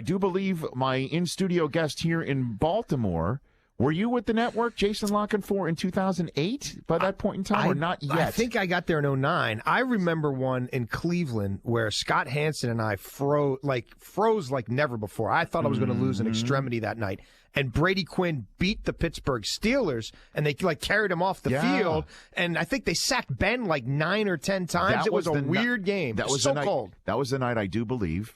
do believe my in-studio guest here in Baltimore, were you with the network, Jason La Confora, in 2008 by that point in time, or not yet? I think I got there in 2009. I remember one in Cleveland where Scott Hansen and I froze like never before. I thought I was going to lose an extremity that night. And Brady Quinn beat the Pittsburgh Steelers, and they carried him off the field. And I think they sacked Ben 9 or 10 times. It was a weird game. That was so cold. That was the night, I do believe,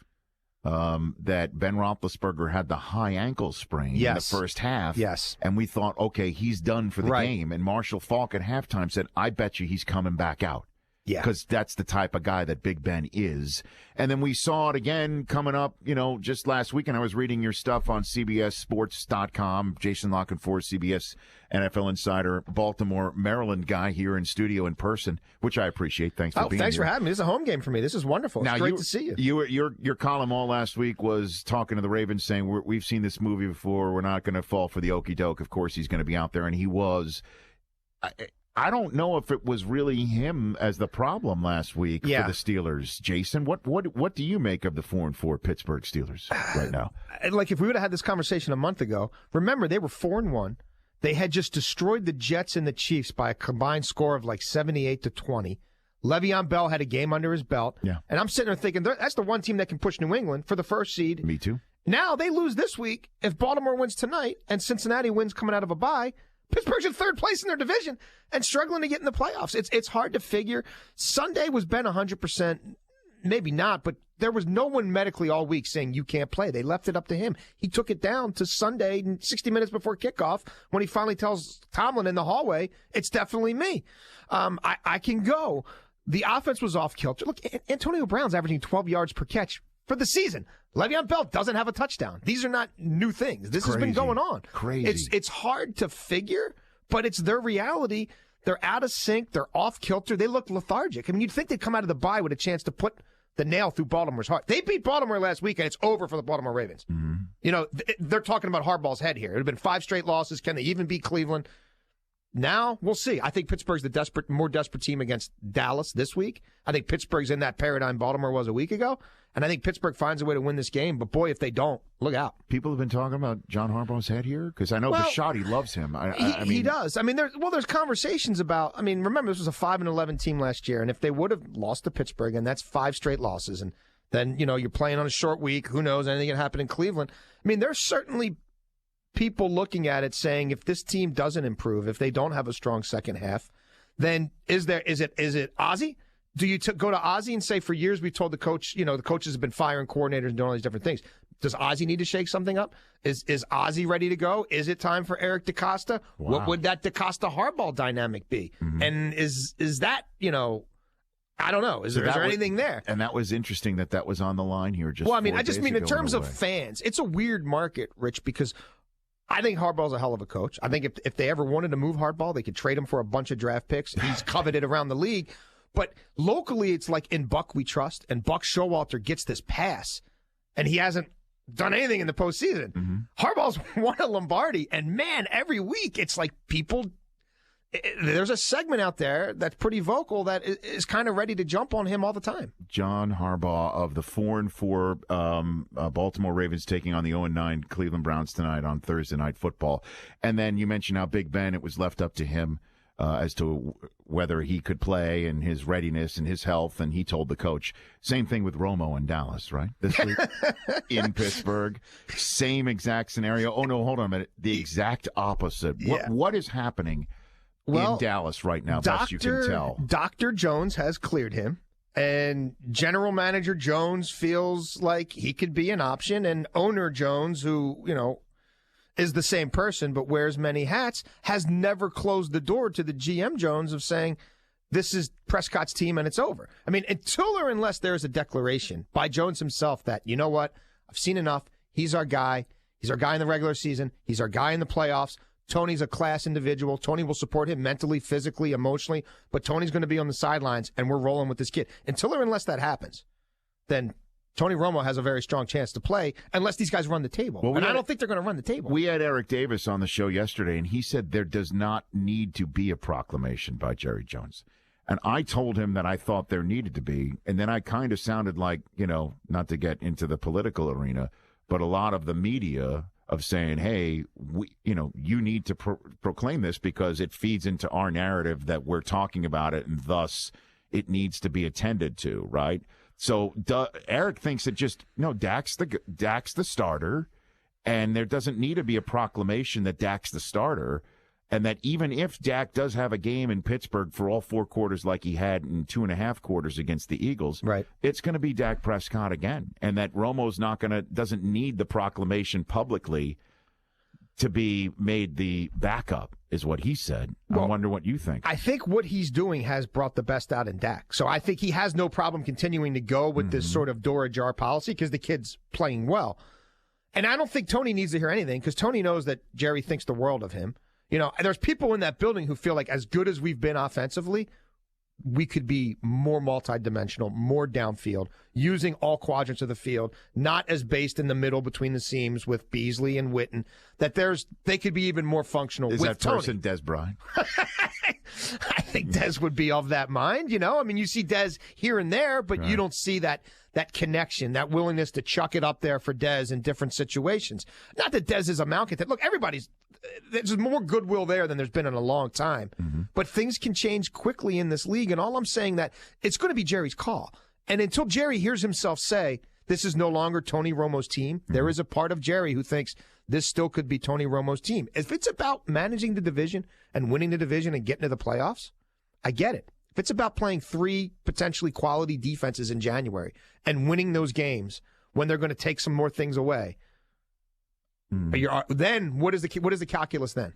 that Ben Roethlisberger had the high ankle sprain in the first half. Yes. And we thought, okay, he's done for the game. And Marshall Faulk at halftime said, I bet you he's coming back out. Yeah. Because that's the type of guy that Big Ben is. And then we saw it again coming up, just last weekend. I was reading your stuff on CBSSports.com. Jason La Confora, CBS NFL Insider, Baltimore, Maryland guy here in studio in person, which I appreciate. Thanks for being here. Thanks for having me. This is a home game for me. This is wonderful. It's great to see you. Your column all last week was talking to the Ravens, saying, we've seen this movie before. We're not going to fall for the okie doke. Of course, he's going to be out there. And he was. I don't know if it was really him as the problem last week for the Steelers. Jason, what do you make of the 4-4 Pittsburgh Steelers right now? If we would have had this conversation a month ago, remember they were 4-1. They had just destroyed the Jets and the Chiefs by a combined score of 78-20. Le'Veon Bell had a game under his belt. Yeah. And I'm sitting there thinking, that's the one team that can push New England for the first seed. Me too. Now they lose this week. If Baltimore wins tonight and Cincinnati wins coming out of a bye, Pittsburgh's in third place in their division and struggling to get in the playoffs. It's hard to figure. Sunday was Ben 100%, maybe not, but there was no one medically all week saying you can't play. They left it up to him. He took it down to Sunday 60 minutes before kickoff when he finally tells Tomlin in the hallway, it's definitely me. I can go. The offense was off kilter. Look, Antonio Brown's averaging 12 yards per catch for the season. Le'Veon Bell doesn't have a touchdown. These are not new things. This has been going on. Crazy. It's hard to figure, but it's their reality. They're out of sync. They're off kilter. They look lethargic. I mean, you'd think they'd come out of the bye with a chance to put the nail through Baltimore's heart. They beat Baltimore last week, and it's over for the Baltimore Ravens. Mm-hmm. They're talking about Harbaugh's head here. It would have been 5 straight losses. Can they even beat Cleveland? Now, we'll see. I think Pittsburgh's the more desperate team against Dallas this week. I think Pittsburgh's in that paradigm Baltimore was a week ago. And I think Pittsburgh finds a way to win this game. But, boy, if they don't, look out. People have been talking about John Harbaugh's head here? Because I know Bisciotti loves him. He does. I mean, there's conversations about, remember, this was a 5-11 team last year. And if they would have lost to Pittsburgh, and that's 5 straight losses, and then, you're playing on a short week. Who knows? Anything can happen in Cleveland. I mean, there's certainly people looking at it saying if this team doesn't improve, if they don't have a strong second half, then is it Ozzie? Do you go to Ozzie and say, for years we told the coach, the coaches have been firing coordinators and doing all these different things. Does Ozzie need to shake something up? Is Ozzie ready to go? Is it time for Eric DeCosta? Wow. What would that DeCosta-Harbaugh dynamic be? Mm-hmm. And is that, I don't know. Is there anything there? And that was interesting that was on the line here. I just mean in terms of fans, it's a weird market, Rich, because I think Harbaugh's a hell of a coach. I think if they ever wanted to move Harbaugh, they could trade him for a bunch of draft picks. He's coveted around the league. But locally, it's like in Buck we trust, and Buck Showalter gets this pass, and he hasn't done anything in the postseason. Mm-hmm. Harbaugh's won a Lombardi, and man, every week it's like there's a segment out there that's pretty vocal that is kind of ready to jump on him all the time. John Harbaugh of the 4-4 Baltimore Ravens taking on the 0-9 Cleveland Browns tonight on Thursday Night Football. And then you mentioned how Big Ben, it was left up to him as to whether he could play and his readiness and his health, and he told the coach. Same thing with Romo in Dallas, right? This week in Pittsburgh. Same exact scenario. Oh, no, hold on a minute. The exact opposite. Yeah. What is happening in Dallas right now, best you can tell? Dr. Jones has cleared him, and General Manager Jones feels like he could be an option, and owner Jones, who, is the same person but wears many hats, has never closed the door to the GM Jones of saying, this is Prescott's team and it's over. I mean, until or unless there's a declaration by Jones himself that, you know what, I've seen enough. He's our guy. He's our guy in the regular season. He's our guy in the playoffs. Tony's a class individual. Tony will support him mentally, physically, emotionally, but Tony's going to be on the sidelines, and we're rolling with this kid. Until or unless that happens, then Tony Romo has a very strong chance to play unless these guys run the table. Well, I don't think they're going to run the table. We had Eric Davis on the show yesterday, and he said there does not need to be a proclamation by Jerry Jones. And I told him that I thought there needed to be, and then I kind of sounded like, not to get into the political arena, but a lot of the media of saying, hey, you need to proclaim this because it feeds into our narrative that we're talking about it, and thus it needs to be attended to, right? So Eric thinks that Dak's the starter, and there doesn't need to be a proclamation that Dak's the starter, and that even if Dak does have a game in Pittsburgh for all 4 quarters like he had in 2.5 quarters against the Eagles, right, it's going to be Dak Prescott again, and that Romo's doesn't need the proclamation publicly to be made the backup, is what he said. Well, I wonder what you think. I think what he's doing has brought the best out in Dak. So I think he has no problem continuing to go with this sort of door ajar policy because the kid's playing well. And I don't think Tony needs to hear anything because Tony knows that Jerry thinks the world of him. There's people in that building who feel like as good as we've been offensively, we could be more multidimensional, more downfield, using all quadrants of the field, not as based in the middle between the seams with Beasley and Witten, that they could be even more functional with Tony. Is that person Des Bryant? I think Des would be of that mind, I mean, you see Des here and there, but you don't see that connection, that willingness to chuck it up there for Des in different situations. Not that Des is a malcontent. Look, there's more goodwill there than there's been in a long time. Mm-hmm. But things can change quickly in this league, and all I'm saying that it's going to be Jerry's call. And until Jerry hears himself say, this is no longer Tony Romo's team, there is a part of Jerry who thinks this still could be Tony Romo's team. If it's about managing the division and winning the division and getting to the playoffs, I get it. If it's about playing 3 potentially quality defenses in January and winning those games when they're going to take some more things away, then what is the calculus then?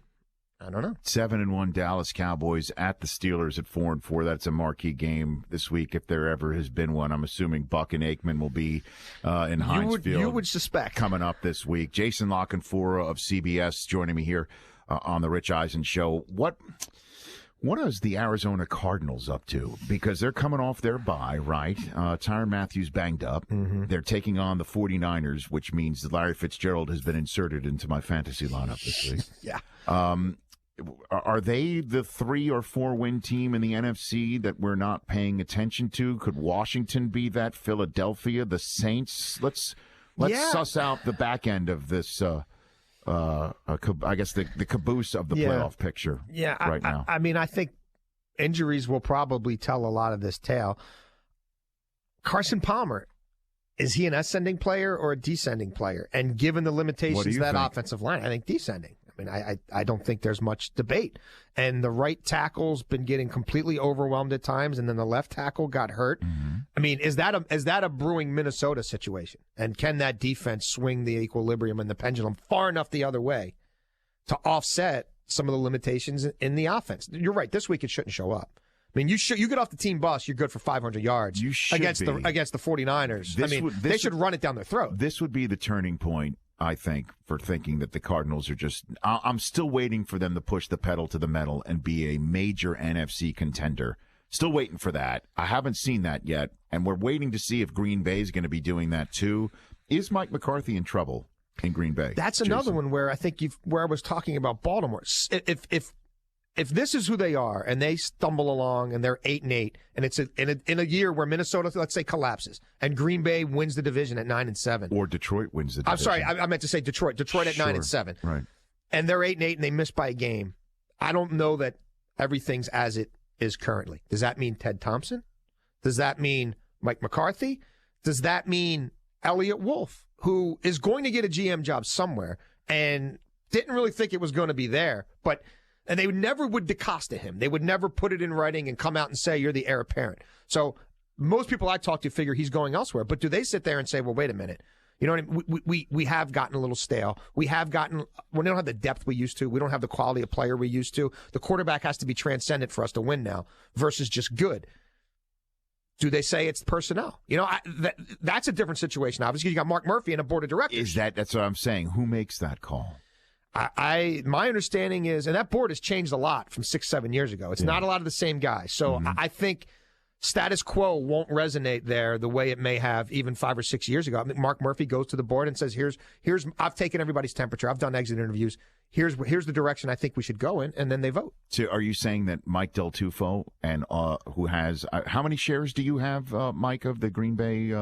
I don't know. 7-1 Dallas Cowboys at the Steelers at 4-4. That's a marquee game this week if there ever has been one. I'm assuming Buck and Aikman will be in Heinz Field. You would suspect. Coming up this week. Jason La Confora of CBS joining me here on the Rich Eisen Show. What is the Arizona Cardinals up to? Because they're coming off their bye, right? Tyrann Mathieu banged up. Mm-hmm. They're taking on the 49ers, which means that Larry Fitzgerald has been inserted into my fantasy lineup this week. Yeah. Are they the 3 or 4 win team in the NFC that we're not paying attention to? Could Washington be that? Philadelphia, the Saints? Let's suss out the back end of this. I guess the caboose of the playoff picture right now. I mean, I think injuries will probably tell a lot of this tale. Carson Palmer, is he an ascending player or a descending player? And given the limitations of that offensive line, I think descending. I mean, I don't think there's much debate. And the right tackle's been getting completely overwhelmed at times, and then the left tackle got hurt. Mm-hmm. I mean, is that a brewing Minnesota situation? And can that defense swing the equilibrium and the pendulum far enough the other way to offset some of the limitations in the offense? You're right. This week it shouldn't show up. I mean, you get off the team bus, you're good for 500 yards against the 49ers. They should run it down their throat. This would be the turning point, I think, for thinking that the Cardinals are just – I'm still waiting for them to push the pedal to the metal and be a major NFC contender. Still waiting for that. I haven't seen that yet, and we're waiting to see if Green Bay is going to be doing that too. Is Mike McCarthy in trouble in Green Bay? That's another one where I think where I was talking about Baltimore. If this is who they are and they stumble along and they're 8-8 and it's in a year where Minnesota, let's say, collapses and Green Bay wins the division at 9-7, or Detroit wins the division. I'm sorry, I meant to say Detroit at 9-7, right? And they're 8-8 and they miss by a game. I don't know that everything's as it is currently. Does that mean Ted Thompson? Does that mean Mike McCarthy? Does that mean Elliott Wolf, who is going to get a GM job somewhere and didn't really think it was going to be there, but. And they never would DaCosta him. They would never put it in writing and come out and say, you're the heir apparent. So most people I talk to figure he's going elsewhere. But do they sit there and say, well, wait a minute. You know what I mean? We have gotten a little stale. We don't have the depth we used to. We don't have the quality of player we used to. The quarterback has to be transcendent for us to win now versus just good. Do they say it's personnel? You know, that's a different situation. Obviously, you got Mark Murphy and a board of directors. That's what I'm saying. Who makes that call? My understanding is, and that board has changed a lot from 6-7 years ago. It's not a lot of the same guys. So I think status quo won't resonate there the way it may have even 5 or 6 years ago. I mean, Mark Murphy goes to the board and says, here's I've taken everybody's temperature. I've done exit interviews. Here's the direction I think we should go in, and then they vote. So are you saying that Mike Del Tufo, and who has how many shares do you have, Mike, of the Green Bay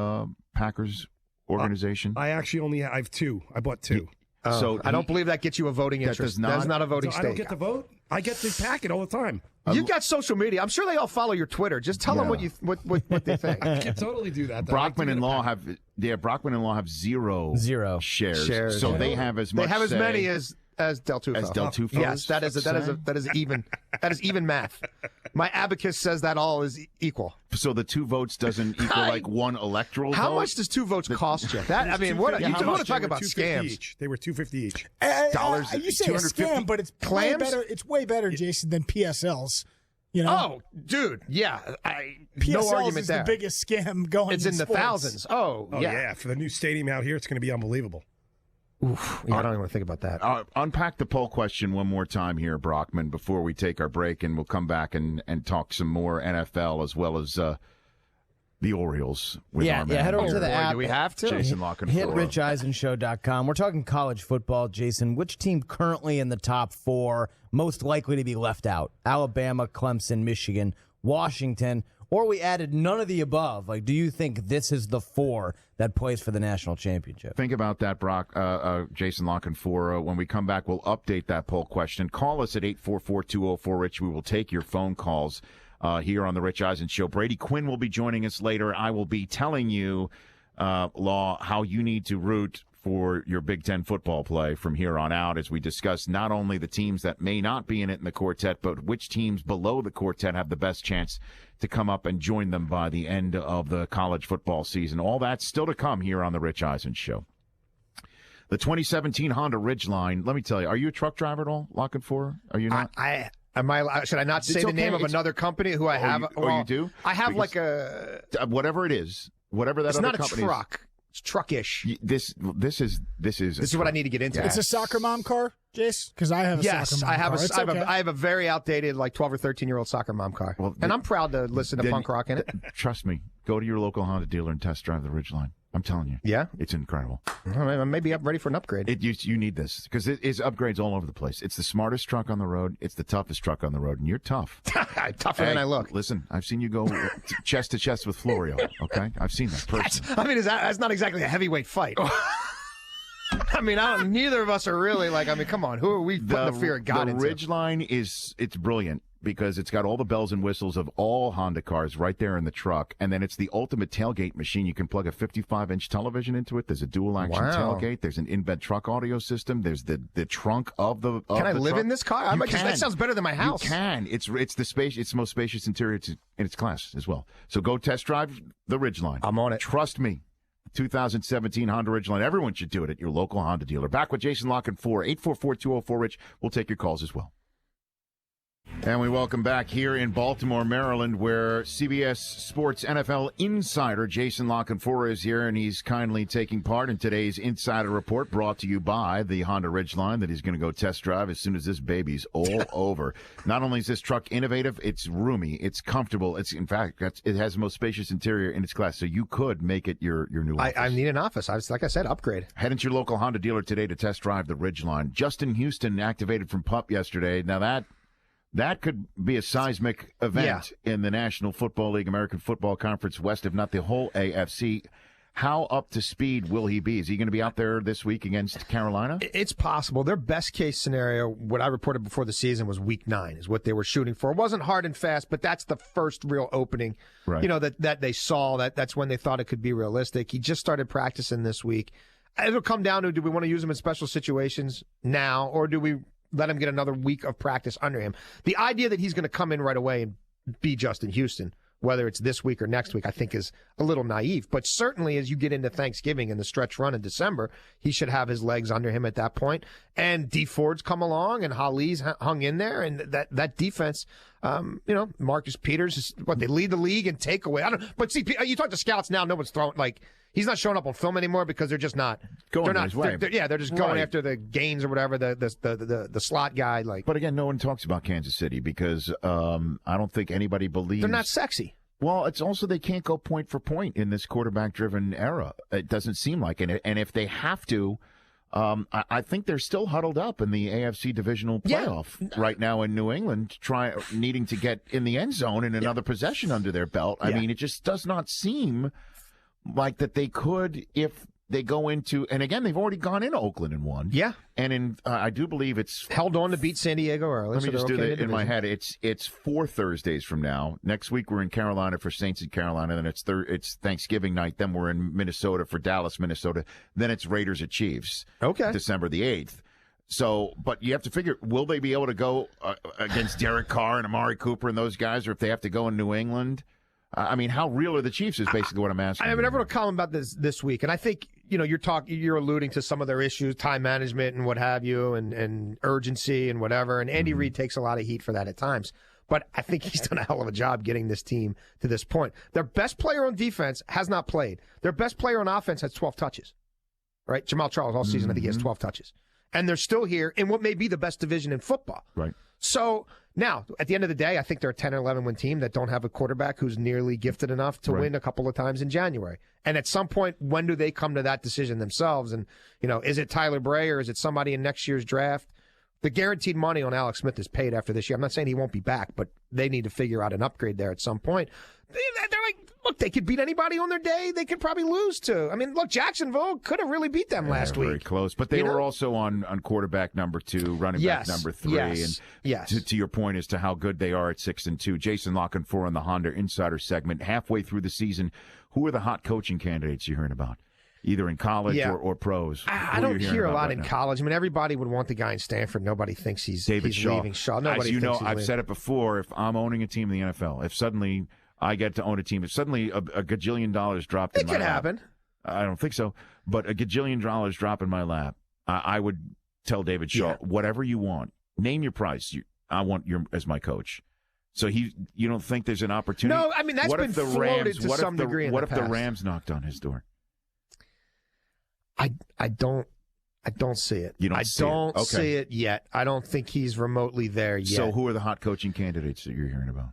Packers organization? I actually I have 2. I bought 2. So I don't believe that gets you a voting interest. That's not a voting stake. I don't get to vote? I get the packet all the time. You've got social media. I'm sure they all follow your Twitter. Just tell them what they think. I can totally do that. Brockman and Law have zero shares. So they have as much. They have as many as Del Tufo. As Del Tufo. Yes, that is even math. My abacus says that all is equal. So the 2 votes doesn't equal like 1 electoral vote? How much does 2 votes cost you? That, I mean, what you want to talk about scams? Each. They were $2.50 each. Dollars. You say a scam, but it's way better. It's way better, Jason, than PSLs. You know? Oh, dude, yeah. PSLs no argument is there. The biggest scam going. It's in the sports. thousands. Oh yeah. For the new stadium out here, it's going to be unbelievable. Oof, I don't even want to think about that. Unpack the poll question one more time here, Brockman, before we take our break, and we'll come back and talk some more NFL as well as the Orioles. With our man. Head over to the app. Do we have to? Jason Lockenfora. Hit RichEisenshow.com. We're talking college football, Jason. Which team currently in the top 4 most likely to be left out? Alabama, Clemson, Michigan, Washington, or we added none of the above? Like, do you think this is the 4 that plays for the national championship? Think about that, Jason Lockenfora. When we come back, we'll update that poll question. Call us at 844-204-RICH. We will take your phone calls here on the Rich Eisen Show. Brady Quinn will be joining us later. I will be telling you, Law, how you need to root for your Big Ten football play from here on out as we discuss not only the teams that may not be in it in the quartet, but which teams below the quartet have the best chance to come up and join them by the end of the college football season. All that's still to come here on the Rich Eisen Show. The 2017 Honda Ridgeline, let me tell you, are you a truck driver at all, Lockenfora? Are you not? Should I not say the name of another company who I have? You do? I have because, like a... whatever it is, whatever that it's other company is. It's not a truck. It's truckish. This is what I need to get into. It's a soccer mom car, Jace? Because I have a soccer mom car. I have a very outdated, like 12 or 13-year-old soccer mom car. Well, and I'm proud to listen to punk rock in it. Trust me. Go to your local Honda dealer and test drive the Ridgeline. I'm telling you. Yeah? It's incredible. Maybe I'm ready for an upgrade. You need this because it is upgrades all over the place. It's the smartest truck on the road. It's the toughest truck on the road, and you're tough. Tougher than I look. Listen, I've seen you go chest to chest with Florio, okay? I've seen that personally. That's not exactly a heavyweight fight. I mean, neither of us are really come on. Who are we putting the fear of God into? The Ridgeline it's brilliant because it's got all the bells and whistles of all Honda cars right there in the truck. And then it's the ultimate tailgate machine. You can plug a 55-inch television into it. There's a dual-action tailgate. There's an in-bed truck audio system. There's the trunk of the Can I live truck. in this car? That sounds better than my house. You can. It's the most spacious interior in its class as well. So go test drive the Ridgeline. I'm on it. Trust me. 2017 Honda Ridgeline. Everyone should do it at your local Honda dealer. Back with Jason Lockenfora, 844-204-RICH. We'll take your calls as well. And we welcome back here in Baltimore, Maryland, where CBS Sports NFL insider Jason Lockenfora is here, and he's kindly taking part in today's Insider Report brought to you by the Honda Ridgeline that he's going to go test drive as soon as this baby's all over. Not only is this truck innovative, it's roomy, it's comfortable. In fact, it has the most spacious interior in its class, so you could make it your new office. I need an office. Like I said, upgrade. Head into your local Honda dealer today to test drive the Ridgeline. Justin Houston activated from PUP yesterday. Now that could be a seismic event in the National Football League, American Football Conference West, if not the whole AFC. How up to speed will he be? Is he going to be out there this week against Carolina? It's possible. Their best case scenario, what I reported before the season, was week 9 is what they were shooting for. It wasn't hard and fast, but that's the first real opening, right, that they saw. That's when they thought it could be realistic. He just started practicing this week. It'll come down to, do we want to use him in special situations now, or do we let him get another week of practice under him? The idea that he's going to come in right away and be Justin Houston, whether it's this week or next week, I think is a little naive. But certainly as you get into Thanksgiving and the stretch run in December, he should have his legs under him at that point. And D Ford's come along and Hali's hung in there. And that defense, Marcus Peters is they lead the league in takeaway. But see, you talk to scouts now, no one's throwing, he's not showing up on film anymore because they're just not going his way. They're just going after the gains or whatever, the slot guy. But again, no one talks about Kansas City because I don't think anybody believes they're not sexy. Well, it's also they can't go point for point in this quarterback-driven era. It doesn't seem like it. And if they have to, I think they're still huddled up in the AFC divisional playoff right now in New England, needing to get in the end zone and another possession under their belt. I mean, it just does not seem like that they could, if they go into, and again, they've already gone into Oakland and won. Yeah. And I do believe it's held on to beat San Diego early. Let me just do that in my head. head. It's 4 Thursdays from now. Next week we're in Carolina for Saints in Carolina. Then it's Thanksgiving night. Then we're in Minnesota for Dallas, Minnesota. Then it's Raiders at Chiefs. Okay. December the 8th. So, but you have to figure, will they be able to go against Derek Carr and Amari Cooper and those guys, or if they have to go in New England? I mean, how real are the Chiefs is basically what I'm asking. I mean, everyone will comment about this week, and I think you're alluding to some of their issues, time management and what have you, and urgency and whatever. And Andy Reid takes a lot of heat for that at times, but I think he's done a hell of a job getting this team to this point. Their best player on defense has not played. Their best player on offense has 12 touches. Right, Jamal Charles all season I think he has 12 touches, and they're still here in what may be the best division in football. Right. So now, at the end of the day, I think they're a 10 or 11 win team that don't have a quarterback who's nearly gifted enough to win a couple of times in January. And at some point, when do they come to that decision themselves? And, is it Tyler Bray or is it somebody in next year's draft? The guaranteed money on Alex Smith is paid after this year. I'm not saying he won't be back, but they need to figure out an upgrade there at some point. They're like, look, they could beat anybody on their day. They could probably lose to. I mean, look, Jacksonville could have really beat them last week. Very close. But they were also on quarterback number 2, running back number 3. And to your point as to how good they are at 6-2, Jason La Confora on the Honda Insider segment. Halfway through the season, who are the hot coaching candidates you're hearing about? Either in college or pros. I don't hear a lot in college. I mean, everybody would want the guy in Stanford. Nobody thinks he's leaving Shaw. Nobody As you know, thinks he's I've leaving. said it before. If I'm owning a team in the NFL, if suddenly I get to own a team, if suddenly a gajillion dollars dropped in my lap. It could happen. I don't think so. But a gajillion dollars drop in my lap, I would tell David Shaw, whatever you want, name your price. I want you as my coach. So you don't think there's an opportunity? No, I mean, that's been floated to some degree in the past. What if the Rams knocked on his door? I don't see it. You don't I see don't it. Okay. see it yet. I don't think he's remotely there yet. So who are the hot coaching candidates that you're hearing about?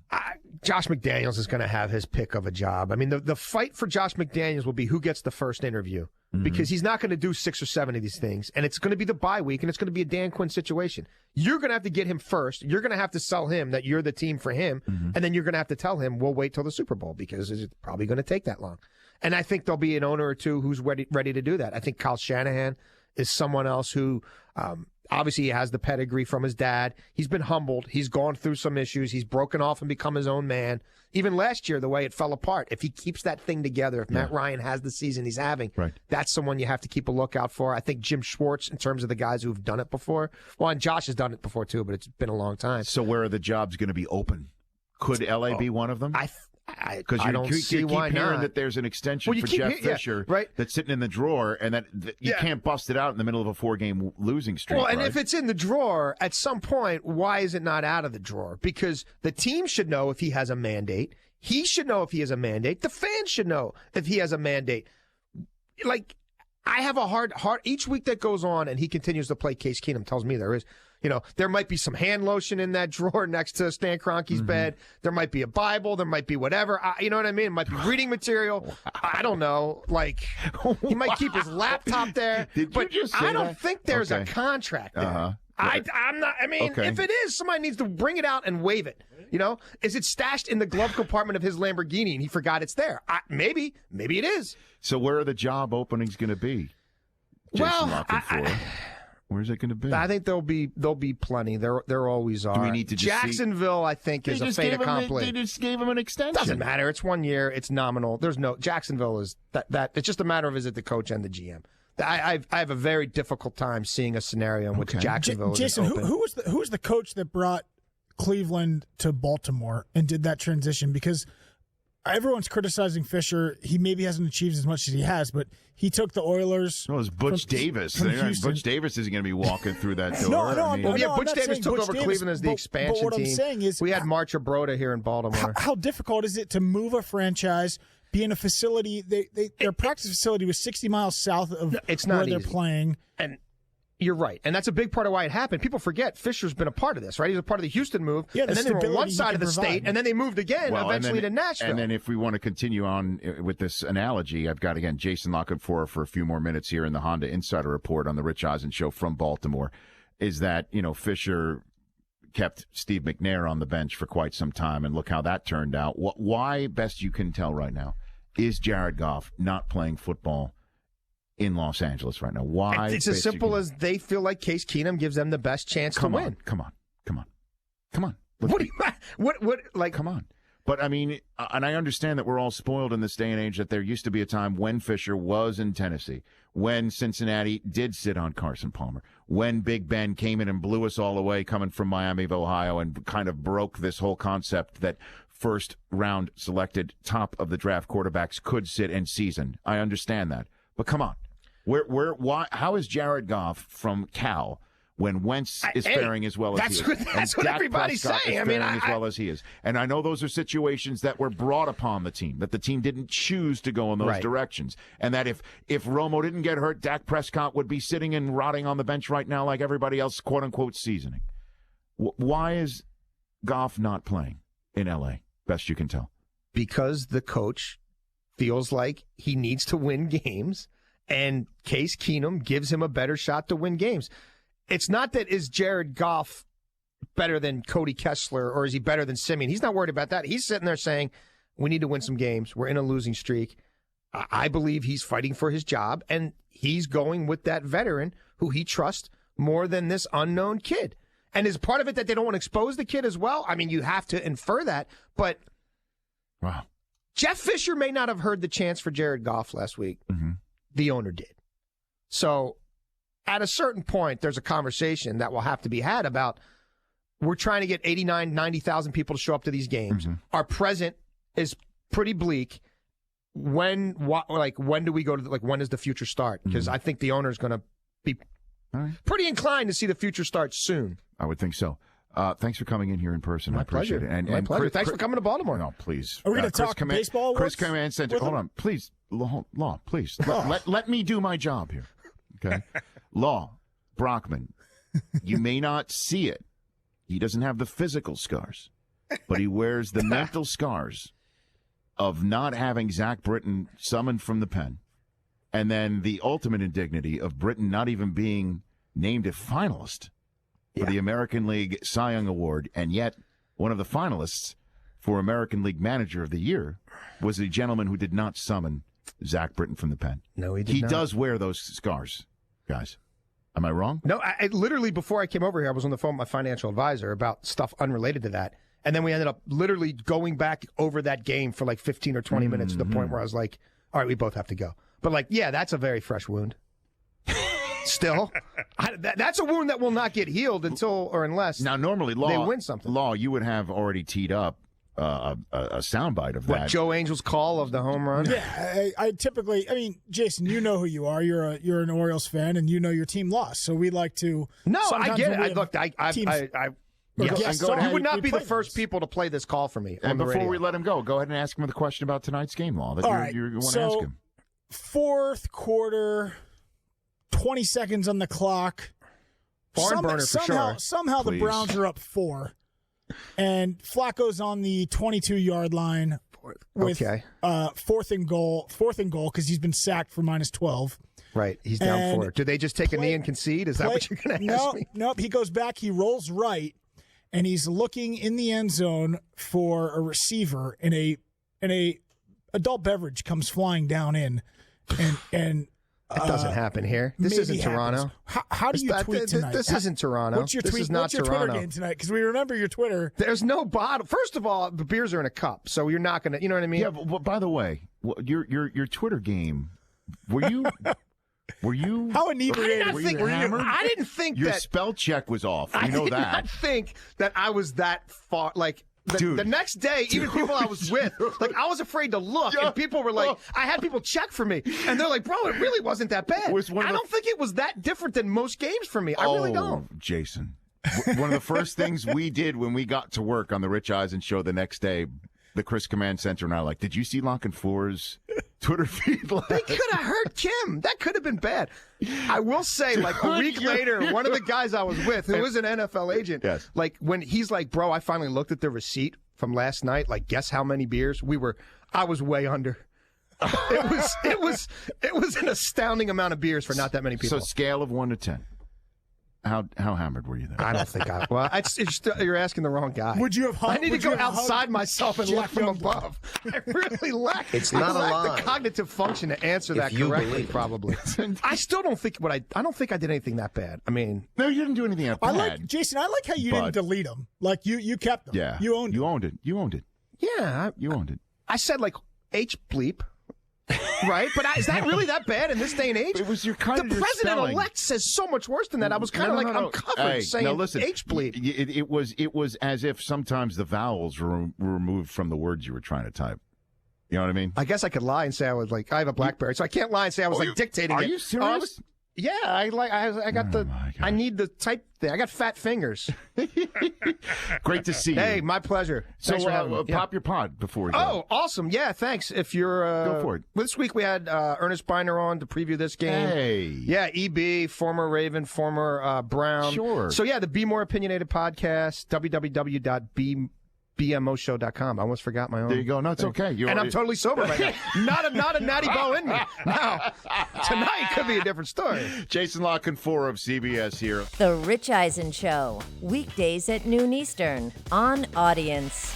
Josh McDaniels is going to have his pick of a job. I mean, the fight for Josh McDaniels will be who gets the first interview because he's not going to do 6 or 7 of these things, and it's going to be the bye week, and it's going to be a Dan Quinn situation. You're going to have to get him first. You're going to have to sell him that you're the team for him, and then you're going to have to tell him we'll wait till the Super Bowl because it's probably going to take that long. And I think there'll be an owner or two who's ready to do that. I think Kyle Shanahan is someone else who obviously he has the pedigree from his dad. He's been humbled. He's gone through some issues. He's broken off and become his own man. Even last year, the way it fell apart, if he keeps that thing together, if Matt Ryan has the season he's having, that's someone you have to keep a lookout for. I think Jim Schwartz, in terms of the guys who've done it before, well, and Josh has done it before too, but it's been a long time. So where are the jobs going to be open? Could LA be one of them? Because you keep hearing that there's an extension for Jeff Fisher that's sitting in the drawer, and that you can't bust it out in the middle of a 4-game losing streak. Well, and if it's in the drawer, at some point, why is it not out of the drawer? Because the team should know if he has a mandate. He should know if he has a mandate. The fans should know if he has a mandate. Like, I have a hard each week that goes on, and he continues to play. Case Keenum tells me there is. There might be some hand lotion in that drawer next to Stan Kroenke's bed. There might be a Bible. There might be whatever. You know what I mean? It might be reading material. I don't know. Like, he might keep his laptop there. But I don't think there's a contract there. I'm not. I mean, if it is, somebody needs to bring it out and wave it. Is it stashed in the glove compartment of his Lamborghini and he forgot it's there? Maybe it is. So where are the job openings going to be? Jason Where's it going to be? I think there'll be plenty. There always are. Do we need to Jacksonville, I think, is a fait accompli. They just gave him an extension. Doesn't matter. It's 1 year. It's nominal. Jacksonville is that. It's just a matter of is it the coach and the GM. I have a very difficult time seeing a scenario in which Jacksonville Jason, is open. who was the coach that brought Cleveland to Baltimore and did that transition? Because everyone's criticizing Fisher. He maybe hasn't achieved as much as he has, but he took the Oilers. No, it was Butch Davis. Butch Davis isn't going to be walking through that door. Butch Davis took over Cleveland as the expansion team. But what I'm saying is, we had Marcia Broda here in Baltimore. How difficult is it to move a franchise, be in a facility? Their practice facility was 60 miles south of where they're playing. And you're right. And that's a big part of why it happened. People forget Fisher's been a part of this, right? He was a part of the Houston move. Yeah, and then they were on one side of the state, and then they moved again, eventually to Nashville. And then if we want to continue on with this analogy, I've got, again, Jason La Confora for a few more minutes here in the Honda Insider Report on the Rich Eisen Show from Baltimore, is that, Fisher kept Steve McNair on the bench for quite some time, and look how that turned out. Why, best you can tell right now, is Jared Goff not playing football in Los Angeles right now? Why? It's as simple as they feel like Case Keenum gives them the best chance to win. Come on. What do you, what, like, Come on. But, I mean, and I understand that we're all spoiled in this day and age that there used to be a time when Fisher was in Tennessee, when Cincinnati did sit on Carson Palmer, when Big Ben came in and blew us all away coming from Miami of Ohio and kind of broke this whole concept that first-round selected top-of-the-draft quarterbacks could sit and season. I understand that. But come on. Why? How is Jared Goff from Cal when Wentz is faring as well as he is? That's what everybody's saying. As well as he is. And I know those are situations that were brought upon the team, that the team didn't choose to go in those directions. And that if Romo didn't get hurt, Dak Prescott would be sitting and rotting on the bench right now like everybody else, quote-unquote, seasoning. Why is Goff not playing in L.A., best you can tell? Because the coach feels like he needs to win games, and Case Keenum gives him a better shot to win games. It's not that is Jared Goff better than Cody Kessler or is he better than Simeon. He's not worried about that. He's sitting there saying, we need to win some games. We're in a losing streak. I believe he's fighting for his job, and he's going with that veteran who he trusts more than this unknown kid. And is part of it that they don't want to expose the kid as well? I mean, you have to infer that. But wow, Jeff Fisher may not have heard the chance for Jared Goff last week. Mm-hmm. The owner did. So at a certain point, there's a conversation that will have to be had about we're trying to get 89, 90,000 people to show up to these games. Mm-hmm. Our present is pretty bleak. When do we go to, when does the future start? Because I think the owner is going to be pretty inclined to see the future start soon. I would think so. Thanks for coming in here in person. I appreciate it. My pleasure. Thanks for coming to Baltimore. No, please. Are we going to talk baseball? Chris Command Center. Hold on, please. Law, please. Let me do my job here. Okay? Law, Brockman, you may not see it. He doesn't have the physical scars, but he wears the mental scars of not having Zach Britton summoned from the pen, and then the ultimate indignity of Britton not even being named a finalist for the American League Cy Young Award, and yet one of the finalists for American League Manager of the Year was a gentleman who did not summon Zach Britton from the pen. No, he did not. He does wear those scars, guys. Am I wrong? No, I literally, before I came over here, I was on the phone with my financial advisor about stuff unrelated to that. And then we ended up literally going back over that game for like 15 or 20 minutes to the point where I was like, all right, we both have to go. But that's a very fresh wound. Still, that's a wound that will not get healed unless now normally they win something. Law, you would have already teed up a soundbite of that. What, Joe Angel's call of the home run? Yeah, I typically, Jason, you know who you are. You're an Orioles fan, and you know your team lost. So we like to. No, I get it. Yes, you would not be the first people to play this call for me. And before we let him go ahead and ask him the question about tonight's game, Law, that you want to ask him. Fourth quarter, 20 seconds on the clock. Barn burner for sure. Somehow the Browns are up 4. And Flacco's on the 22-yard line with fourth and goal because he's been sacked for -12. Right, he's down 4. Do they just take a knee and concede? Is that what you're going to ask me? Nope, he goes back, he rolls right, and he's looking in the end zone for a receiver, and a adult beverage comes flying down in, and it doesn't happen here. This isn't Toronto. How do you tweet tonight? This isn't Toronto. What's your tweet? This is not what's your Toronto. Twitter game tonight? Because we remember your Twitter. There's no bottle. First of all, the beers are in a cup, so you're not going to. You know what I mean? Yeah. But by the way, your Twitter game. Were you? How inebriated were you hammered? I didn't think your that spell check was off. You know I did that. not think that I was that far. The next day, even people I was with, I was afraid to look, and people were like, I had people check for me, and they're like, bro, it really wasn't that bad. I don't think it was that different than most games for me. I really don't. Jason, one of the first things we did when we got to work on the Rich Eisen show the next day, the Chris Command Center and I did you see Lock and Four's Twitter feed? They could have hurt Kim. That could have been bad. I will say, a week later, one of the guys I was with, who was an NFL agent, when he's like, bro, I finally looked at the receipt from last night, guess how many beers? I was way under. It was an astounding amount of beers for not that many people. So scale of 1 to 10. How hammered were you then? I don't think I. Well, you're asking the wrong guy. Would you have hugged? I need to go outside myself and look from above. I really lack. It's not a lie. The cognitive function to answer that you correctly. believe. Probably. I still don't think I don't think I did anything that bad. I mean, No, you didn't do anything that bad. Jason. I like how you didn't delete them. Like you kept them. Yeah, you owned. You owned it. You owned it. yeah, You owned it. I said like H bleep. Right, but is that really that bad in this day and age? It was your kind of the your spelling. president-elect says so much worse than that. I was kind of I'm covered saying no, listen, H bleep. It was as if sometimes the vowels were removed from the words you were trying to type. You know what I mean? I guess I could lie and say I was like I have a BlackBerry, so I can't lie and say I was dictating Are it. you serious? Yeah, I got I need the type thing. I got fat fingers. Great to see you. Hey, my pleasure. So Thanks for having me. pop your pod before we go. Oh, awesome. Yeah, thanks. If you're Go for it. This week we had Ernest Biner on to preview this game. Hey. Yeah, EB, former Raven, former Brown. Sure. So yeah, the Be More Opinionated podcast, www.bmoshow.com. I almost forgot my own. There you go. No, it's okay. And I'm totally sober right now. Not a natty bow in me. Now, tonight could be a different story. Jason La Confora of CBS here. The Rich Eisen Show, weekdays at noon Eastern on Audience.